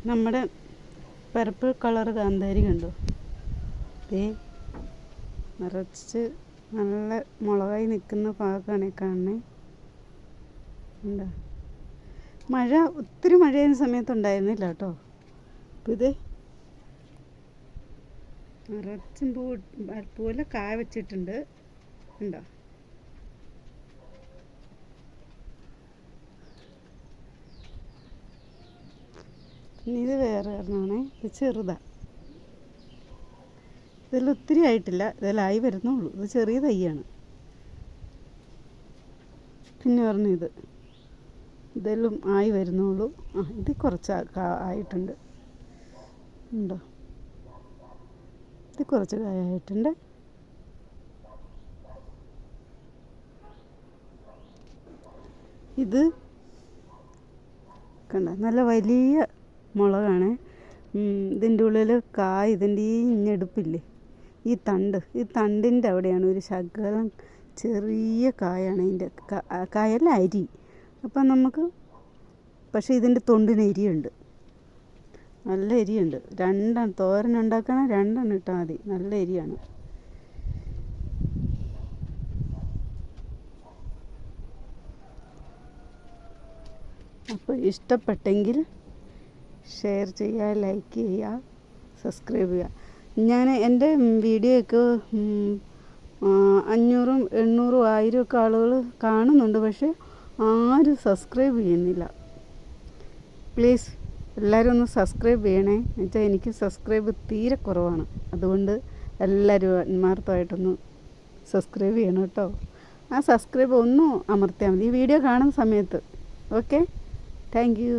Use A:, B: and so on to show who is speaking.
A: നമ്മുടെ purple colour കാന്താരി കണ്ടോ? ദേ നിറച്ച് നല്ല മുളകായി നിൽക്കുന്ന ഭാഗമാണ് കാണുന്നത്. എന്താ മഴ ഒത്തിരി മഴയുന്ന സമയത്തുണ്ടായിരുന്നില്ല കേട്ടോ. അപ്പം ഇത് നിറച്ചും പോലെ കായ വെച്ചിട്ടുണ്ട്. ഉണ്ടോ? ഇത് വേറെ ഒരെണ്ണമാണ്. ഇത് ചെറുതാണ്. ഇതിൽ ഒത്തിരി ആയിട്ടില്ല, ഇതിലായി വരുന്നുള്ളൂ. ഇത് ചെറിയ തൈയാണ്. പിന്നെ പറഞ്ഞു ഇതെല്ലാം ആയി വരുന്നുള്ളൂ. ഇത് കുറച്ച് ആയിട്ടുണ്ട്. ഉണ്ടോ? ഇത് കുറച്ച് കായായിട്ടുണ്ട്. ഇത് കണ്ട നല്ല വലിയ മുളകാണ്. ഇതിൻ്റെ ഉള്ളിൽ കായ്, ഇതിൻ്റെ ഈ ഇഞ്ഞെടുപ്പില്ലേ, ഈ തണ്ടിൻ്റെ അവിടെയാണ് ഒരു ശകലം ചെറിയ കായാണ്. ഇതിൻ്റെ കായല്ല, അരി. അപ്പം നമുക്ക് പക്ഷേ ഇതിൻ്റെ തൊണ്ടിന് എരിയുണ്ട്, നല്ല എരിയുണ്ട്. തോരനുണ്ടാക്കണം, 2 ഇട്ടാൽ മതി, നല്ല എരിയാണ്. അപ്പോൾ ഇഷ്ടപ്പെട്ടെങ്കിൽ ഷെയർ ചെയ്യുക, ലൈക്ക് ചെയ്യുക, സബ്സ്ക്രൈബ് ചെയ്യുക. ഞാൻ എൻ്റെ വീഡിയോയൊക്കെ 500, 800, 1000 ഒക്കെ ആളുകൾ കാണുന്നുണ്ട്, പക്ഷേ ആരും സബ്സ്ക്രൈബ് ചെയ്യുന്നില്ല. പ്ലീസ് എല്ലാവരും ഒന്ന് സബ്സ്ക്രൈബ് ചെയ്യണേ. എന്നുവെച്ചാൽ എനിക്ക് സബ്സ്ക്രൈബ് തീരെ കുറവാണ്. അതുകൊണ്ട് എല്ലാവരും ആത്മാർത്ഥമായിട്ടൊന്ന് സബ്സ്ക്രൈബ് ചെയ്യണം കേട്ടോ. ആ സബ്സ്ക്രൈബ് ഒന്നും അമർത്തിയാൽ മതി ഈ വീഡിയോ കാണുന്ന സമയത്ത്. Okay, thank you.